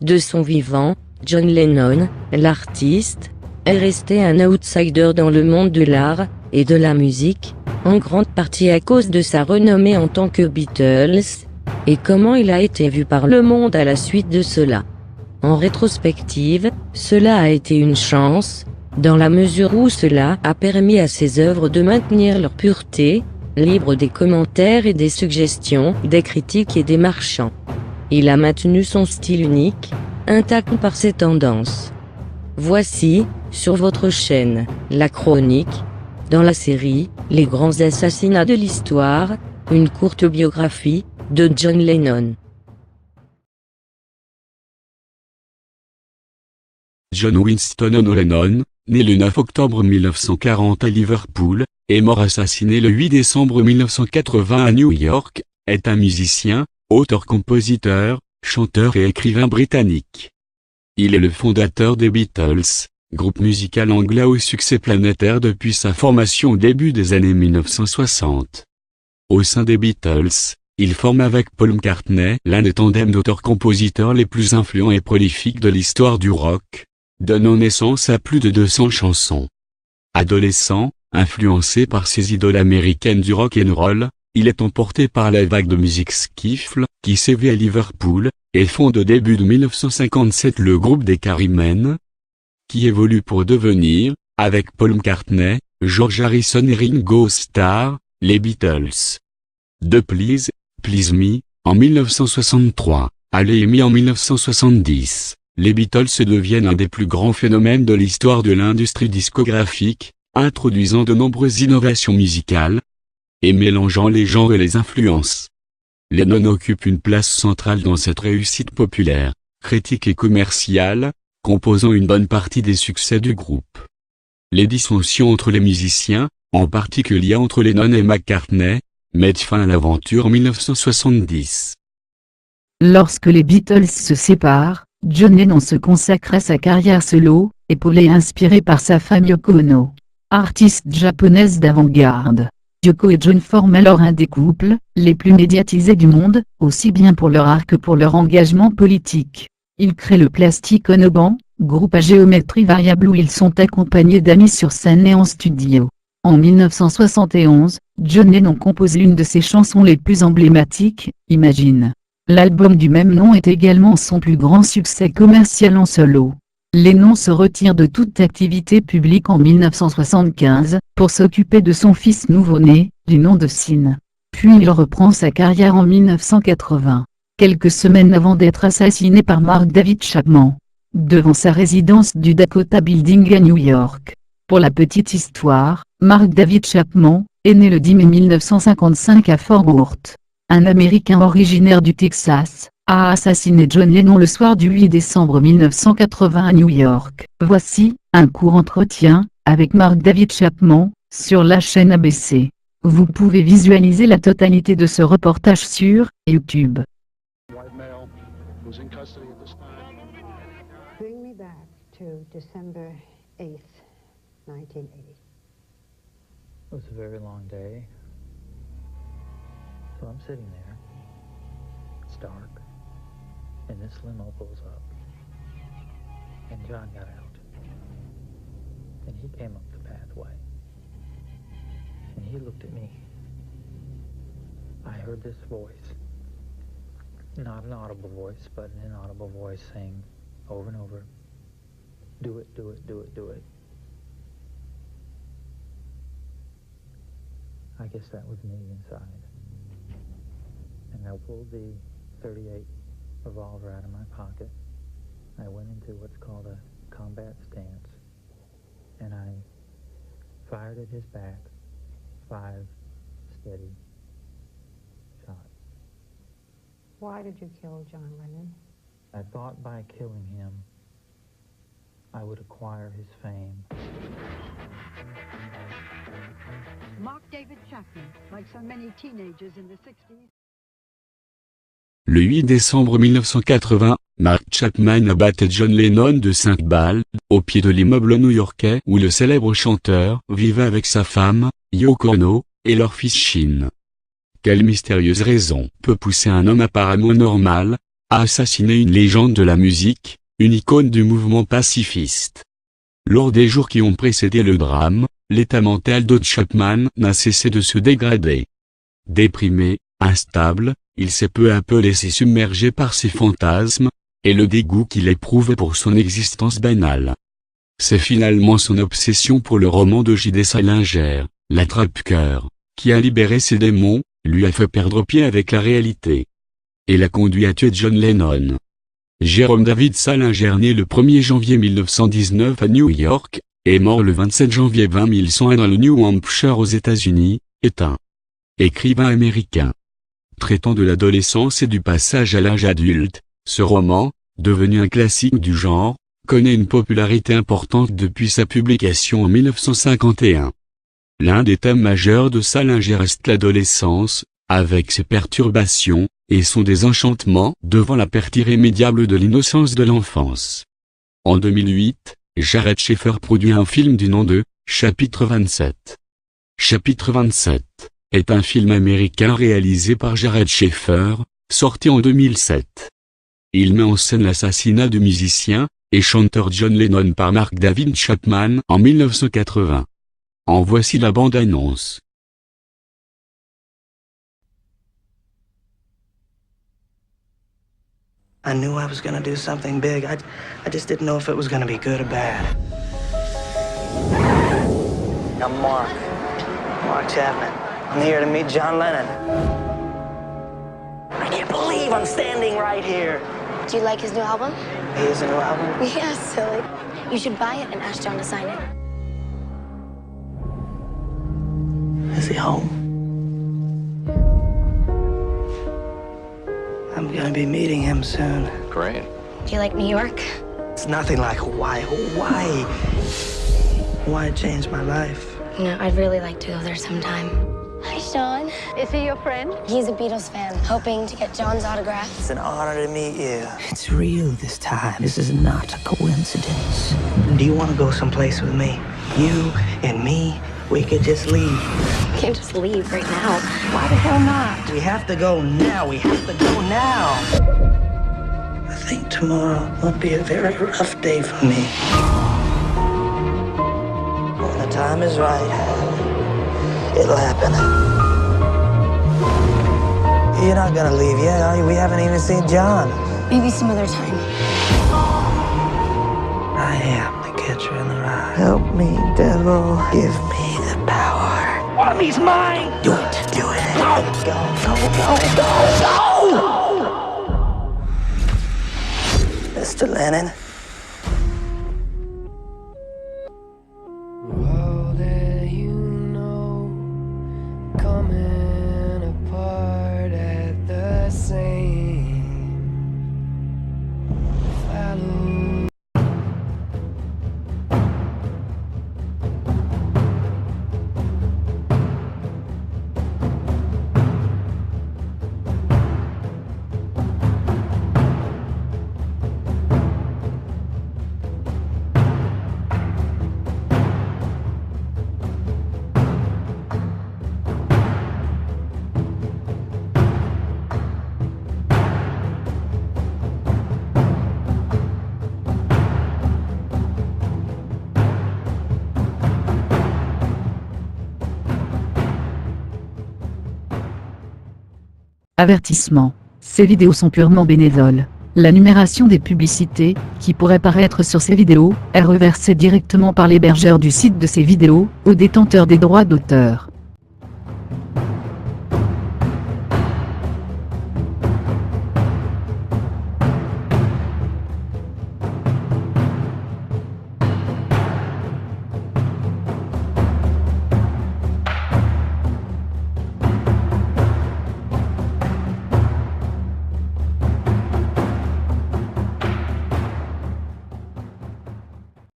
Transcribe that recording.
De son vivant, John Lennon, l'artiste, est resté un outsider dans le monde de l'art et de la musique, en grande partie à cause de sa renommée en tant que Beatles, et comment il a été vu par le monde à la suite de cela. En rétrospective, cela a été une chance, dans la mesure où cela a permis à ses œuvres de maintenir leur pureté, libre des commentaires et des suggestions, des critiques et des marchands. Il a maintenu son style unique, intact par ses tendances. Voici, sur votre chaîne, la chronique, dans la série « Les grands assassinats de l'histoire », une courte biographie, de John Lennon. John Winston Lennon, né le 9 octobre 1940 à Liverpool, et mort assassiné le 8 décembre 1980 à New York, est un musicien, auteur-compositeur, chanteur et écrivain britannique. Il est le fondateur des Beatles, groupe musical anglais au succès planétaire depuis sa formation au début des années 1960. Au sein des Beatles, il forme avec Paul McCartney l'un des tandems d'auteurs-compositeurs les plus influents et prolifiques de l'histoire du rock, donnant naissance à plus de 200 chansons. Adolescent, influencé par ses idoles américaines du rock and roll, il est emporté par la vague de musique skiffle qui sévit à Liverpool, et fonde au début de 1957 le groupe des Quarrymen, qui évolue pour devenir, avec Paul McCartney, George Harrison et Ringo Starr, les Beatles. De Please, Please Me, en 1963, à Lemmy en 1970, les Beatles deviennent un des plus grands phénomènes de l'histoire de l'industrie discographique, introduisant de nombreuses innovations musicales, et mélangeant les genres et les influences. Lennon occupe une place centrale dans cette réussite populaire, critique et commerciale, composant une bonne partie des succès du groupe. Les dissensions entre les musiciens, en particulier entre Lennon et McCartney, mettent fin à l'aventure en 1970. Lorsque les Beatles se séparent, John Lennon se consacre à sa carrière solo, épaulé et inspiré par sa femme Yoko Ono. Artiste japonaise d'avant-garde, Yoko et John forment alors un des couples les plus médiatisés du monde, aussi bien pour leur art que pour leur engagement politique. Ils créent le Plastic Ono Band, groupe à géométrie variable où ils sont accompagnés d'amis sur scène et en studio. En 1971, John Lennon compose l'une de ses chansons les plus emblématiques, Imagine. L'album du même nom est également son plus grand succès commercial en solo. Lennon se retire de toute activité publique en 1975, pour s'occuper de son fils nouveau-né, du nom de Sean. Puis il reprend sa carrière en 1980, quelques semaines avant d'être assassiné par Mark David Chapman, devant sa résidence du Dakota Building à New York. Pour la petite histoire, Mark David Chapman est né le 10 mai 1955 à Fort Worth. Un Américain originaire du Texas a assassiné John Lennon le soir du 8 décembre 1980 à New York. Voici un court entretien avec Mark David Chapman sur la chaîne ABC. Vous pouvez visualiser la totalité de ce reportage sur YouTube. Bring me back to December 8th, 1980. It was a very long day. So I'm sitting there. It's dark. And this limo pulls up. And John got out. And he came up the pathway. And he looked at me. I heard this voice. Not an audible voice, but an inaudible voice saying over and over, do it, do it, do it, do it. I guess that was me inside. And I pulled the .38 revolver out of my pocket. I went into what's called a combat stance. And I fired at his back 5 steady shots. Why did you kill John Lennon? I thought by killing him, I would acquire his fame. Mark David Chapman, like so many teenagers in the 60s. Le 8 décembre 1980, Mark Chapman abattait John Lennon de 5 balles, au pied de l'immeuble new-yorkais où le célèbre chanteur vivait avec sa femme, Yoko Ono, et leur fils Sean. Quelle mystérieuse raison peut pousser un homme apparemment normal a assassiné une légende de la musique, une icône du mouvement pacifiste. Lors des jours qui ont précédé le drame, l'état mental de Chapman n'a cessé de se dégrader. Déprimé, instable, il s'est peu à peu laissé submerger par ses fantasmes, et le dégoût qu'il éprouve pour son existence banale. C'est finalement son obsession pour le roman de J.D. Salinger, L'Attrape-cœur, qui a libéré ses démons, lui a fait perdre pied avec la réalité. Et l'a conduit à tuer John Lennon. Jérôme David Salinger, né le 1er janvier 1919 à New York, et mort le 27 janvier 20101 dans le New Hampshire aux États-Unis, est un écrivain américain. Traitant de l'adolescence et du passage à l'âge adulte, ce roman, devenu un classique du genre, connaît une popularité importante depuis sa publication en 1951. L'un des thèmes majeurs de Salinger reste l'adolescence, avec ses perturbations, et son désenchantement devant la perte irrémédiable de l'innocence de l'enfance. En 2008, Jared Schaeffer produit un film du nom de « Chapitre 27 ». Chapitre 27 est un film américain réalisé par Jared Schaeffer, sorti en 2007. Il met en scène l'assassinat du musicien et chanteur John Lennon par Mark David Chapman en 1980. En voici la bande-annonce. I knew I was gonna do something big. I just didn't know if it was gonna be good or bad. I'm Mark Chapman. I'm here to meet John Lennon. I can't believe I'm standing right here. Do you like his new album? His new album? Yeah, silly. You should buy it and ask John to sign it. Is he home? I'm gonna be meeting him soon. Great. Do you like New York? It's nothing like Hawaii. Hawaii changed my life. You know, I'd really like to go there sometime. Hi, Sean. Is he your friend? He's a Beatles fan, hoping to get John's autograph. It's an honor to meet you. It's real this time. This is not a coincidence. Do you want to go someplace with me? You and me, we could just leave. You can't just leave right now. Why the hell not? We have to go now. We have to go now. I think tomorrow will be a very rough day for me. When the time is right, it'll happen. You're not gonna leave yet, are you? We haven't even seen John. Maybe some other time. I am the catcher in the rye. Help me, devil. Give me the power. One of me's mine. Do it. Do it. Go. Go. Go. Go. Go. Go. Mr. Lennon. All that you know, coming apart at the same. Follow. Avertissement. Ces vidéos sont purement bénévoles. La numération des publicités, qui pourraient paraître sur ces vidéos, est reversée directement par l'hébergeur du site de ces vidéos, aux détenteurs des droits d'auteur.